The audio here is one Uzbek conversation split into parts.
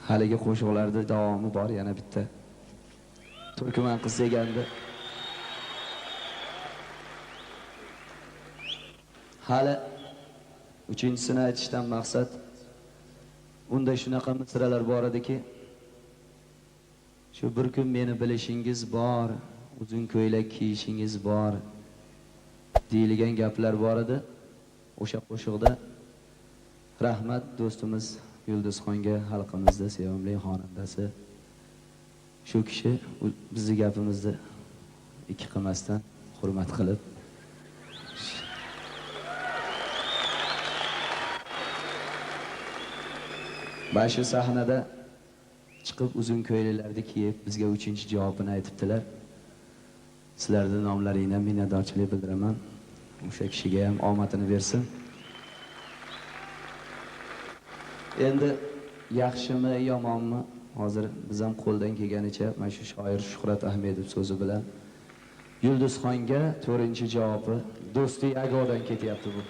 haligi qo'shiqlarda davomi bor yana bitta. Turkman qiz egandi. Hali uchinchisini aytishdan maqsad unda shunaqa misralar bor ediki, shu bir kun meni bilishingiz bor, uzun ko'ylak kiyishingiz bor deyilgan gaplar bor edi. O'sha qo'shiqda rahmat do'stimiz Yulduzxonga, xalqimizda sevimli xonandasi, shu kishi bizning gapimizni ikki qilmasdan hurmat qilib va shu sahnada chiqib uzun ko'ylaklarni kiyib bizga 3-javobini aytibdilar. Sizlarning nomlaringizdan minnatdorchilik bildiraman. O'sha kishiga ham omadini bersin. Endi yaxshimi, yomonmi, hozir biz ham qo'ldan kelganicha mana shu shoir Shuhrat Ahmedov so'zi bilan Yulduzxonga 4-javobi do'sti Agodan ketyapti bu.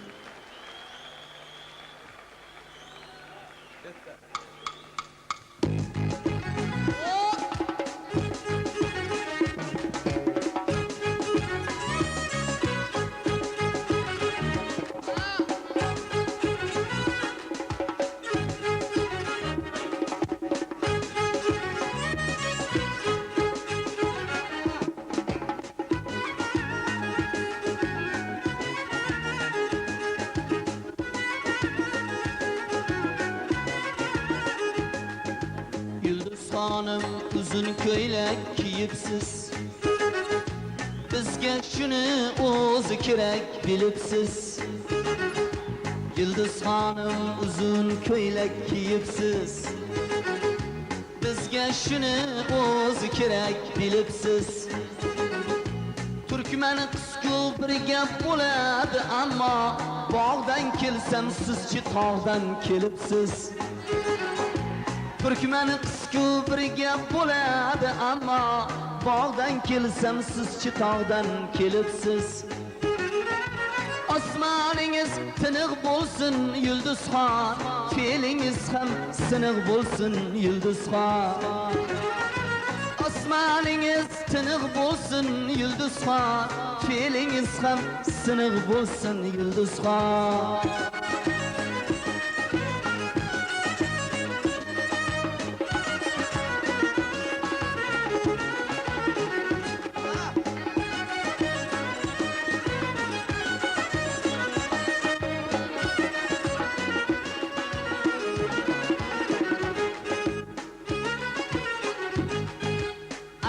Hanım uzun ko'ylak kiyibsiz, bizga shuni o'zi kerak bilibsiz. Yulduz Hanım uzun ko'ylak kiyibsiz, bizga shuni o'zi kerak bilibsiz. Turkman qisku bir gap bo'ladi, ammo bog'dan kelsam sizchi tog'dan kelibsiz. Turkman qisku bir gap bo'ladi, ammo bog'dan kelsam sizchi tog'dan kelibsiz. Osmoningiz tiniq bo'lsin Yulduzxon, fe'lingiz ham siniq bo'lsin Yulduzxon. Osmoningiz tiniq bo'lsin Yulduzxon, fe'lingiz ham siniq bo'lsin Yulduzxon.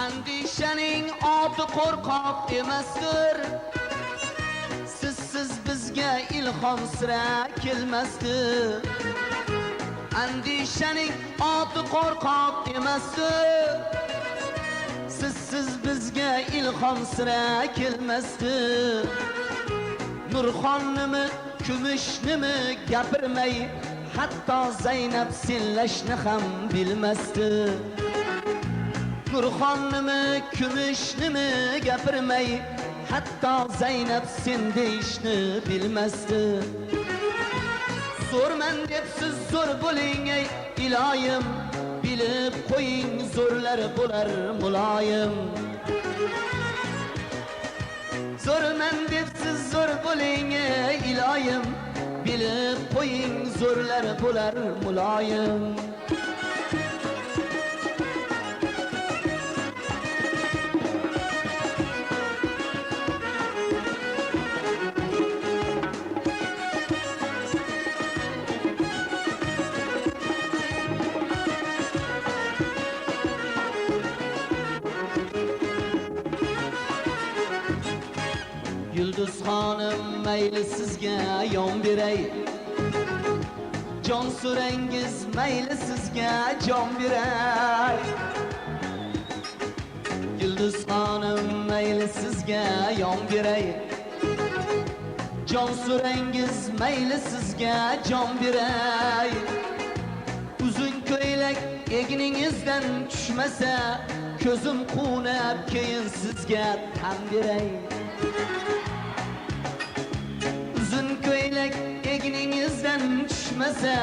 Andishaning oti qo'rqoq emasdir, sizsiz bizga ilhom sira kelmasdir. Andishaning oti qo'rqoq emasdir, sizsiz bizga ilhom sira kelmasdir. Nurxonnimi, kumushnimi gapirmay, hatto Zaynab senlashni ham bilmasdir. Nurxonnimi, kumushnimi gapirmay, hatto Zaynab sen deyishni bilmasdi. Zo'rman deb siz zo'r bo'ling ey iloyim, bilib qo'ying zo'rlar bo'lar muloyim. Zo'rman deb siz zo'r bo'ling ey iloyim, bilib qo'ying zo'rlar bo'lar muloyim. Yulduz Hanım mayli sizga yon beray, jon so'rangiz mayli sizga jon beray. Yulduz Hanım mayli sizga yon beray, jon so'rangiz mayli sizga jon beray. Uzun ko'ylak egningizdan tushmasa, ko'zim quvnab keyin sizga tan beray. Uzun ko'ylak egningizdan tushmasa,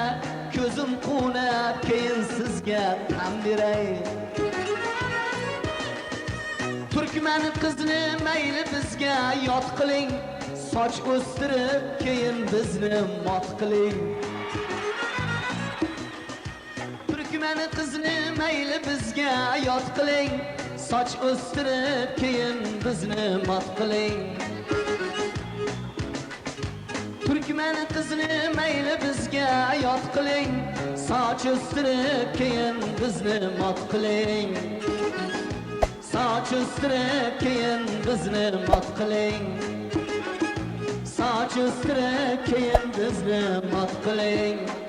ko'zim quvnab keyin sizga sizga tan beray. Turkman qizni mayli bizga yot qiling, soch o'stirib keyin bizni mot qiling. Turkman qizni mayli bizga yot qiling, soch o'stirib keyin bizni mot qiling. Turkman qizni mayli bizga yot qiling, soch o'stirib keyin bizni mot qiling. Soch o'stirib keyin bizni mot qiling. Soch o'stirib keyin bizni mot qiling.